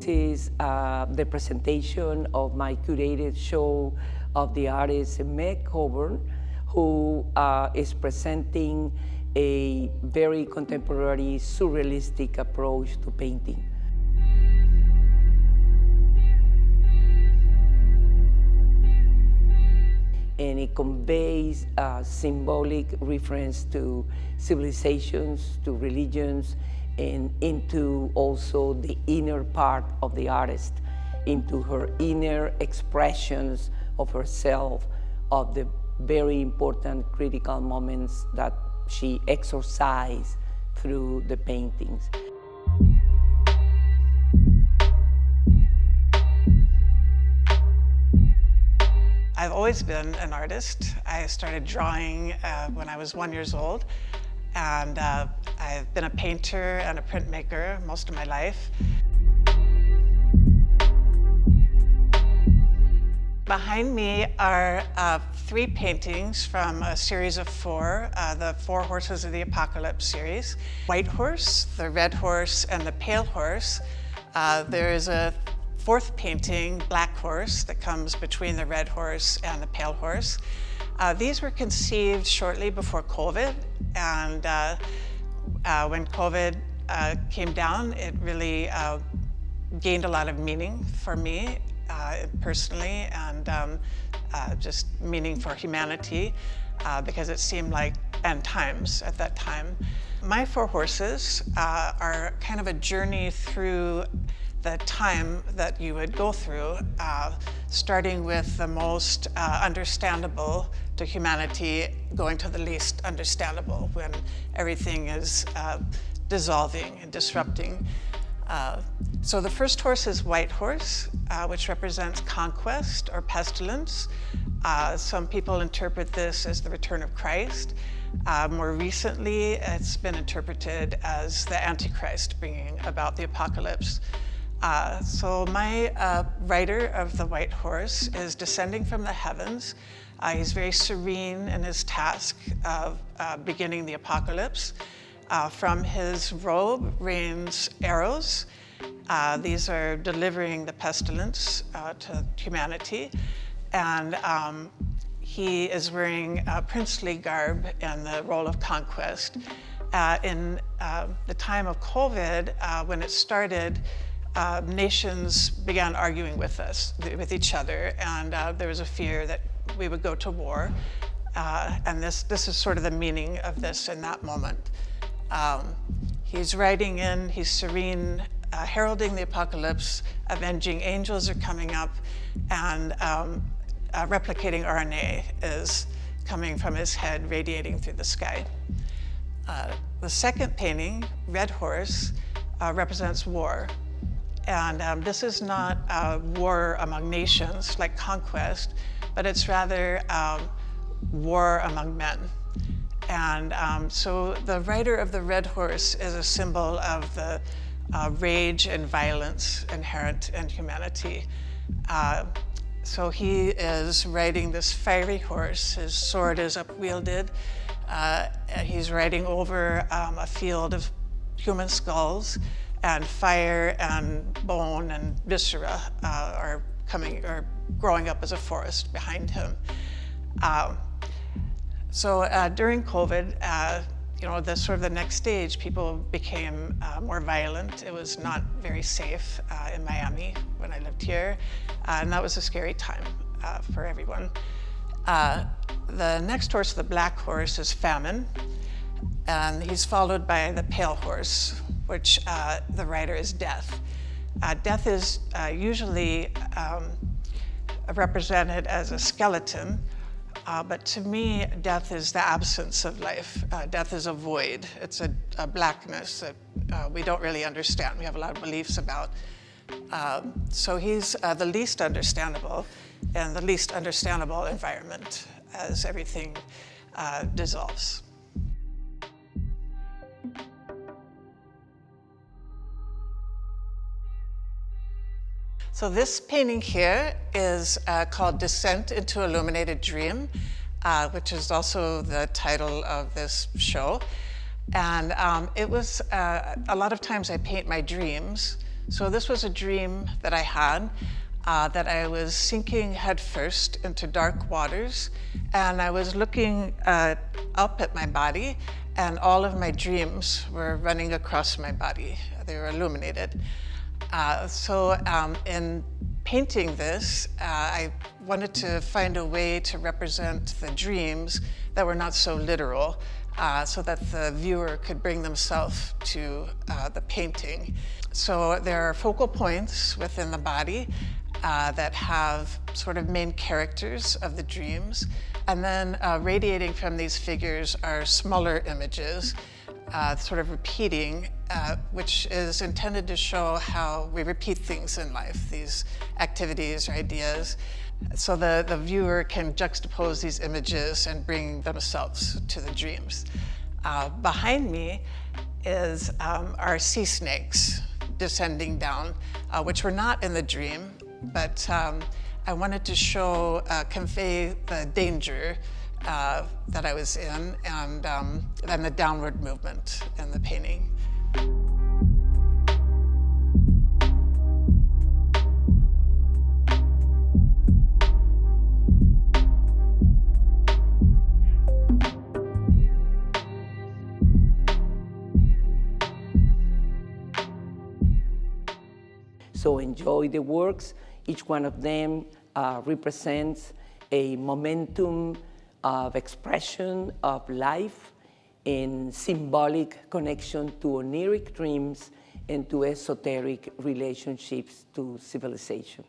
notice the presentation of my curated show of the artist Cocgurn, who is presenting a very contemporary surrealistic approach to painting. And it conveys a symbolic reference to civilizations, to religions, and into also the inner part of the artist, into her inner expressions of herself, of the very important critical moments that she exorcised through the paintings. I've always been an artist. I started drawing when I was 1 year old, and I've been a painter and a printmaker most of my life. Behind me are 3 paintings from a series of 4, the 4 Horses of the Apocalypse series. White Horse, the Red Horse, and the Pale Horse. There is a 4th painting, Black Horse, that comes between the Red Horse and the Pale Horse. These were conceived shortly before COVID, and when COVID came down, it really gained a lot of meaning for me personally, and just meaning for humanity, because it seemed like end times at that time. My 4 horses are kind of a journey through the time that you would go through, starting with the most understandable to humanity, going to the least understandable, when everything is dissolving and disrupting. So the first horse is White Horse, which represents conquest or pestilence. Some people interpret this as the return of Christ. More recently, it's been interpreted as the Antichrist bringing about the apocalypse. So my rider of the White Horse is descending from the heavens. He's very serene in his task of beginning the apocalypse. From his robe rains arrows. These are delivering the pestilence to humanity. And he is wearing a princely garb in the role of conquest. In the time of COVID, when it started, nations began arguing with each other, and there was a fear that we would go to war. And this is sort of the meaning of this in that moment. He's riding in, he's serene, heralding the apocalypse, avenging angels are coming up, and replicating RNA is coming from his head, radiating through the sky. The second painting, Red Horse, represents war. And this is not a war among nations like conquest, but it's rather war among men. And so the rider of the Red Horse is a symbol of the rage and violence inherent in humanity. So he is riding this fiery horse. His sword is upwielded. He's riding over a field of human skulls, and fire and bone and viscera are growing up as a forest behind him. So during COVID, the next stage, people became more violent. It was not very safe in Miami when I lived here, and that was a scary time for everyone. The next horse, the Black Horse, is Famine, and he's followed by the Pale Horse, which the rider is Death. Death is usually represented as a skeleton, but to me, death is the absence of life. Death is a void. It's a blackness that we don't really understand. We have a lot of beliefs about. So he's the least understandable in the least understandable environment as everything dissolves. So this painting here is called Descent into Illuminated Dream, which is also the title of this show. And it was, a lot of times I paint my dreams. So this was a dream that I had, that I was sinking headfirst into dark waters, and I was looking up at my body, and all of my dreams were running across my body. They were illuminated. In painting this, I wanted to find a way to represent the dreams that were not so literal, so that the viewer could bring themselves to the painting. So there are focal points within the body that have sort of main characters of the dreams, and then radiating from these figures are smaller images, sort of repeating, which is intended to show how we repeat things in life, these activities or ideas, so the viewer can juxtapose these images and bring themselves to the dreams. Behind me is our sea snakes descending down, which were not in the dream, but I wanted to convey the danger that I was in, and then the downward movement in the painting. So enjoy the works. Each one of them represents a momentum of expression of life in symbolic connection to oniric dreams and to esoteric relationships to civilization.